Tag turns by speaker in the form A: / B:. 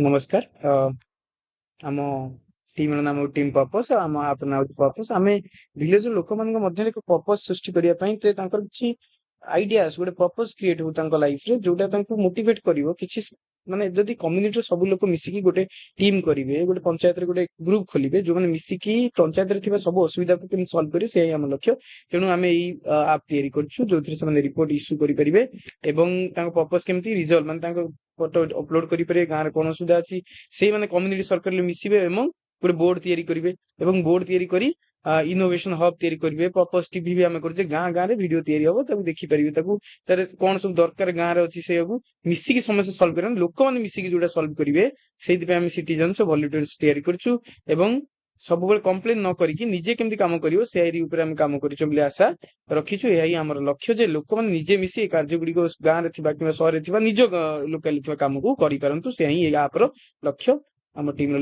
A: नमस्कार आम टीम नाम टीम पर्पस आम आप ना पर्पस आम विलेज लोक मान एक पर्पस सृष्टि करने आइडियास गोटे पर्पस क्रिएट हो लाइफ रे जोटा मोटिवेट करिवो किछि माने जदि कम्युनिटी सब लोक मिसिकी गोटे टीम करिवे गोटे पंचायत रे गोटे ग्रुप खोलिबे जो माने मिसिकी पंचायत रे थिबा सब असुविधा को केन सॉल्व करी से हम लक्ष्य तेणु आम एई आप तयारी करछु जोथि से माने रिपोर्ट इश्यू करि परिबे एवं तांको पर्पस केमती रिजल्व माने तांको फोटो अपलोड करि परिबे गां रे कोन असुविधा अछि से माने कम्युनिटी सर्कल रे मिसिबे एवं गोटे बोर्ड तयारी करिवे एवं बोर्ड तयारी करी इनोवेशन हब तयारी करिवे पर्पस टीवी भी आमे करजे गां गां रे वीडियो तयारी हबो ताकू देखि परिबे ताकू तारे कोन सब दरकार गां रे अछि से मिसिकी समस्या सॉल्व करन लोक माने मिसिकी जोटा सॉल्व करिवे सेति पे आमे सिटीजन्स वॉलंटियर्स तयारी करछु एवं सब बेले कंप्लेन न करिकि निजे केमति काम करिवो सेरी ऊपर आमे काम करिछु बोली आशा रखिछु एही हमर लक्ष्य जे लोक माने निजे मिसि कार्य गुडी को गां रे थिबा किबा शहर रे थिबा निज लोकालिटी थिबा काम को करि परंतु सेही एई आप रो लक्ष्य हम टीम